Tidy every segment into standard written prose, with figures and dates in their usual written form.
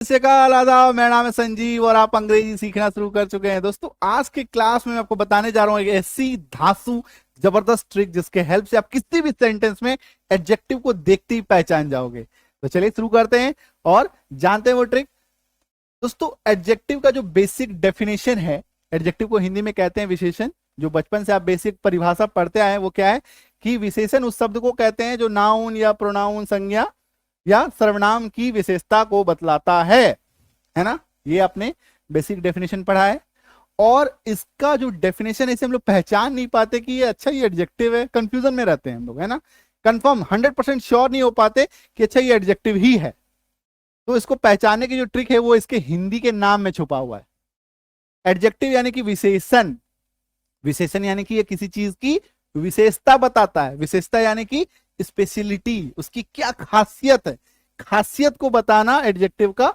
आदाब, मेरा नाम है संजीव और आप अंग्रेजी सीखना शुरू कर चुके हैं। दोस्तों, आज की क्लास में मैं आपको बताने जा रहा हूं एक ऐसी धांसू जबरदस्त ट्रिक जिसके हेल्प से आप किसी भी सेंटेंस में एडजेक्टिव को देखते ही पहचान जाओगे। तो चलिए शुरू करते हैं और जानते हैं वो ट्रिक। दोस्तों, एडजेक्टिव का जो बेसिक डेफिनेशन है, एडजेक्टिव को हिंदी में कहते हैं विशेषण। जो बचपन से आप बेसिक परिभाषा पढ़ते आए हैं वो क्या है कि विशेषण उस शब्द को कहते हैं जो नाउन या प्रोनाउन, संज्ञा या सर्वनाम की विशेषता को बतलाता है ना। ये आपने बेसिक डेफिनेशन पढ़ा है और इसका जो डेफिनेशन है इसे हम लोग पहचान नहीं पाते कि ये अच्छा ये एडजेक्टिव है, कंफ्यूजन में रहते हैं हम लोग, है ना। कंफर्म 100% श्योर नहीं हो पाते कि अच्छा ये एडजेक्टिव ही है। तो इसको पहचानने की जो ट्रिक है वो इसके हिंदी के नाम में छुपा हुआ है। एडजेक्टिव यानी कि विशेषण, विशेषण यानी कि ये किसी चीज की विशेषता बताता है। विशेषता यानी कि स्पेशलिटी, उसकी क्या खासियत है, खासियत को बताना एडजेक्टिव का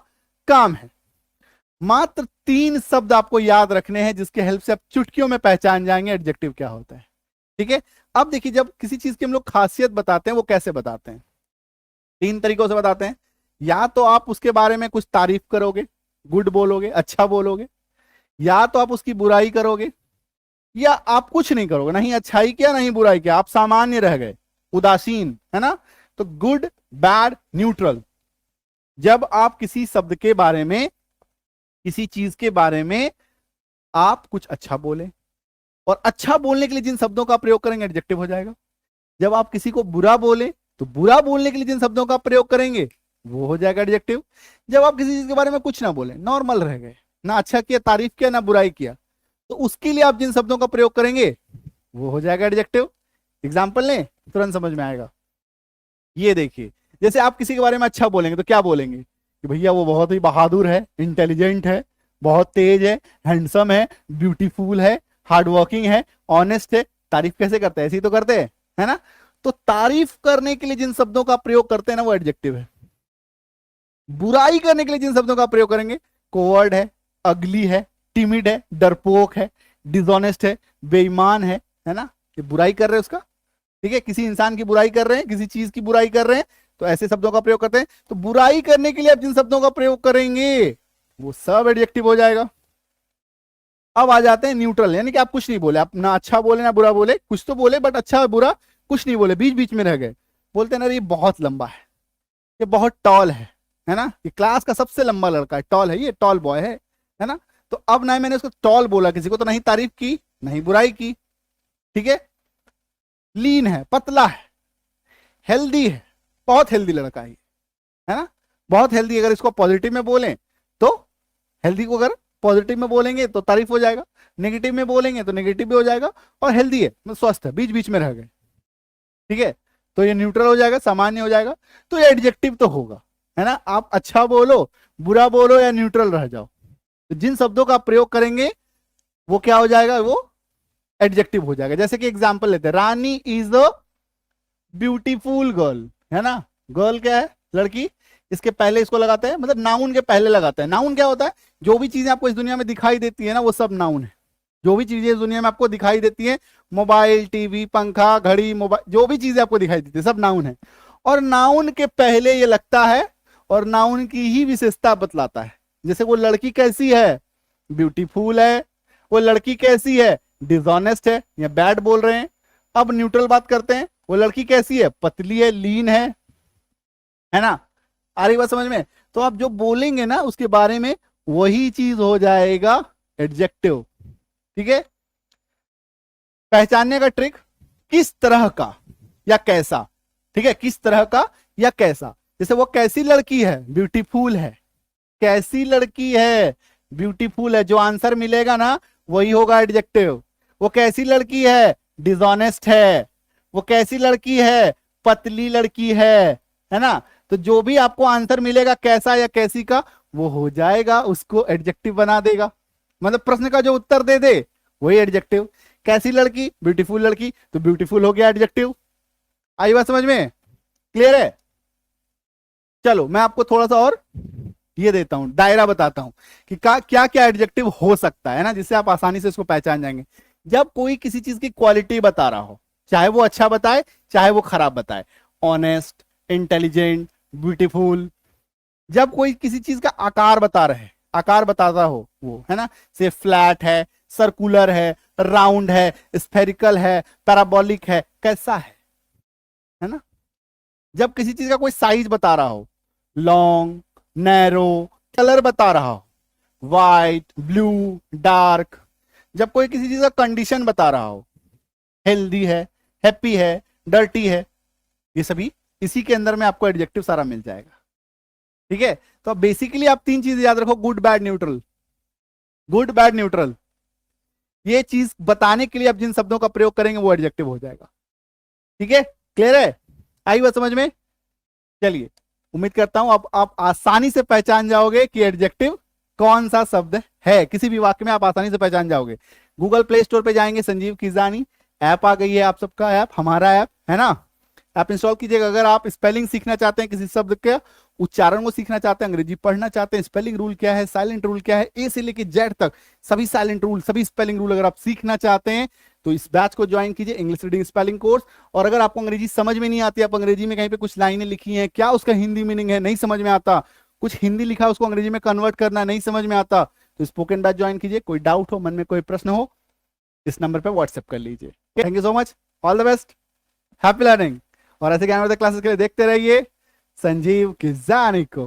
काम है। मात्र 3 शब्द आपको याद रखने हैं जिसके हेल्प से आप चुटकियों में पहचान जाएंगे एडजेक्टिव क्या होता है। ठीक है, अब देखिए, जब किसी चीज की हम लोग खासियत बताते हैं वो कैसे बताते हैं? 3 तरीकों से बताते हैं। या तो आप उसके बारे में कुछ तारीफ करोगे, गुड बोलोगे, अच्छा बोलोगे, या तो आप उसकी बुराई करोगे, या आप कुछ नहीं करोगे, नहीं अच्छाई किया नहीं बुराई किया, आप सामान्य रह गए, उदासीन, है ना। तो गुड, बैड, न्यूट्रल। जब आप किसी शब्द के बारे में, किसी चीज के बारे में आप कुछ अच्छा बोले, और अच्छा बोलने के लिए जिन शब्दों का प्रयोग करेंगे एडजेक्टिव हो जाएगा। जब आप किसी को बुरा बोले तो बुरा बोलने के लिए जिन शब्दों का प्रयोग करेंगे वो हो जाएगा एडजेक्टिव। जब आप किसी चीज के बारे में कुछ ना बोले, नॉर्मल रह गए, ना अच्छा किया, तारीफ किया, ना बुराई किया, तो उसके लिए आप जिन शब्दों का प्रयोग करेंगे वो हो जाएगा एडजेक्टिव। एग्जाम्पल लें, तुरंत समझ में आएगा। ये देखिए, जैसे आप किसी के बारे में अच्छा बोलेंगे तो क्या बोलेंगे कि भैया वो बहुत ही बहादुर है, इंटेलिजेंट है, बहुत तेज है, हैंडसम है, ब्यूटीफुल है, हार्ड वर्किंग है, ऑनेस्ट है। तारीफ कैसे करते हैं? ऐसे ही तो करते हैं, है ना। तो तारीफ करने के लिए जिन शब्दों का प्रयोग करते हैं ना वो एडजेक्टिव है। बुराई करने के लिए जिन शब्दों का प्रयोग करेंगे, कोवर्ड है, अगली है, टिमिड है, डरपोक है, डिसऑनेस्ट है, बेईमान है ना। ये बुराई कर रहे हैं उसका, ठीक है, किसी इंसान की बुराई कर रहे हैं, किसी चीज की बुराई कर रहे हैं, तो ऐसे शब्दों का प्रयोग करते हैं। तो बुराई करने के लिए आप जिन शब्दों का प्रयोग करेंगे वो सब एडजेक्टिव हो जाएगा। अब आ जाते हैं न्यूट्रल, यानी कि आप कुछ नहीं बोले, आप ना अच्छा बोले ना बुरा बोले, कुछ तो बोले बट अच्छा बुरा कुछ नहीं बोले, बीच बीच में रह गए। बोलते हैं ना, ये बहुत लंबा है, ये बहुत टॉल है ना, ये क्लास का सबसे लंबा लड़का है, टॉल है, ये टॉल बॉय है ना। तो अब ना मैंने उसको टॉल बोला किसी को, तो नहीं तारीफ की नहीं बुराई की, ठीक है। लीन है, पतला है, हेल्दी है, बहुत हेल्दी लड़का है ना, बहुत हेल्दी। अगर इसको पॉजिटिव में बोलें तो हेल्दी को अगर पॉजिटिव में बोलेंगे तो तारीफ हो जाएगा, नेगेटिव में बोलेंगे तो नेगेटिव भी हो जाएगा। और हेल्दी है मतलब स्वस्थ है, बीच बीच में रह गए, ठीक है, तो ये न्यूट्रल हो जाएगा, सामान्य हो जाएगा। तो ये एडजेक्टिव तो होगा, है ना। आप अच्छा बोलो, बुरा बोलो या न्यूट्रल रह जाओ, तो जिन शब्दों का प्रयोग करेंगे वो क्या हो जाएगा, वो एडजेक्टिव हो जाएगा। जैसे कि एग्जांपल लेते हैं, रानी इज अ ब्यूटीफुल गर्ल, है ना। गर्ल क्या है? लड़की। इसके पहले इसको लगाते हैं, मतलब नाउन के पहले लगाते हैं। नाउन क्या होता है? जो भी चीजें आपको इस दुनिया में दिखाई देती है ना वो सब नाउन है। जो भी चीजें इस दुनिया में आपको दिखाई देती है, मोबाइल, टीवी, पंखा, घड़ी, मोबाइल, जो भी चीजें आपको दिखाई देती है सब नाउन है। और नाउन के पहले ये लगता है और नाउन की ही विशेषता बतलाता है। जैसे वो लड़की कैसी है? ब्यूटीफुल है। वो लड़की कैसी है? डिसऑनेस्ट है या बैड बोल रहे हैं। अब न्यूट्रल बात करते हैं, वो लड़की कैसी है? पतली है, लीन है ना। आ रही बात समझ में? तो आप जो बोलेंगे ना उसके बारे में वही चीज हो जाएगा एडजेक्टिव, ठीक है। पहचानने का ट्रिक, किस तरह का या कैसा, ठीक है, किस तरह का या कैसा। जैसे वो कैसी लड़की है? ब्यूटीफुल है। कैसी लड़की है? ब्यूटीफुल है। जो आंसर मिलेगा ना वही होगा एडजेक्टिव। वो कैसी लड़की है? डिसऑनेस्ट है। वो कैसी लड़की है? पतली लड़की है ना। तो जो भी आपको आंसर मिलेगा कैसा या कैसी का, वो हो जाएगा, उसको एडजेक्टिव बना देगा। मतलब प्रश्न का जो उत्तर दे दे वही एडजेक्टिव। कैसी लड़की? ब्यूटीफुल लड़की, तो ब्यूटीफुल हो गया एडजेक्टिव। आई बात समझ में? क्लियर है? चलो मैं आपको थोड़ा सा और ये देता हूं, दायरा बताता हूं कि क्या क्या एडजेक्टिव हो सकता है ना, जिससे आप आसानी से इसको पहचान जाएंगे। जब कोई किसी चीज की क्वालिटी बता रहा हो, चाहे वो अच्छा बताए चाहे वो खराब बताए, ऑनेस्ट, इंटेलिजेंट, ब्यूटीफुल, जब कोई किसी चीज का आकार बता रहे, आकार बताता हो वो, है ना, से फ्लैट है, सर्कुलर है, राउंड है, स्फेरिकल है, पैराबोलिक है, कैसा है ना। जब किसी चीज का कोई साइज बता रहा हो, लॉन्ग, नैरो, कलर बता रहा हो, वाइट, ब्लू, डार्क। जब कोई किसी चीज का कंडीशन बता रहा हो, हेल्दी है, हैप्पी है, डर्टी है, ये सभी इसी के अंदर में आपको एडजेक्टिव सारा मिल जाएगा। ठीक है, तो अब बेसिकली आप तीन चीजें याद रखो, good bad neutral. Good bad neutral, ये चीज बताने के लिए आप जिन शब्दों का प्रयोग करेंगे वो एडजेक्टिव हो जाएगा। ठीक है, क्लियर है, आई बात समझ में। चलिए, उम्मीद करता हूं अब आप आसानी से पहचान जाओगे कि एडजेक्टिव कौन सा शब्द है। किसी भी वाक्य में आप आसानी से पहचान जाओगे। गूगल प्ले स्टोर पे जाएंगे, संजीव किजानी ऐप आ गई है, आप सबका ऐप, हमारा ऐप है ना, आप इंस्टॉल कीजिएगा। अगर आप स्पेलिंग सीखना चाहते हैं, किसी शब्द के उच्चारण को सीखना चाहते हैं, अंग्रेजी पढ़ना चाहते हैं, स्पेलिंग रूल क्या है, साइलेंट रूल क्या है, ए से लेके जेड तक सभी साइलेंट रूल, सभी स्पेलिंग रूल अगर आप सीखना चाहते हैं तो इस बैच को ज्वाइन कीजिए, इंग्लिश रीडिंग स्पेलिंग कोर्स। और अगर आपको अंग्रेजी समझ में नहीं आती, आप अंग्रेजी में कहीं पे कुछ लाइनें लिखी हैं, क्या उसका हिंदी मीनिंग है, नहीं समझ में आता, कुछ हिंदी लिखा है उसको अंग्रेजी में कन्वर्ट करना नहीं समझ में आता, तो स्पोकन बैच ज्वाइन कीजिए। कोई डाउट हो, मन में कोई प्रश्न हो, इस नंबर पे व्हाट्सएप कर लीजिए। Thank you so much, all the best, happy learning. और ऐसे ज्ञानवर्धक क्लासेस के लिए देखते रहिए संजीव किजानी को।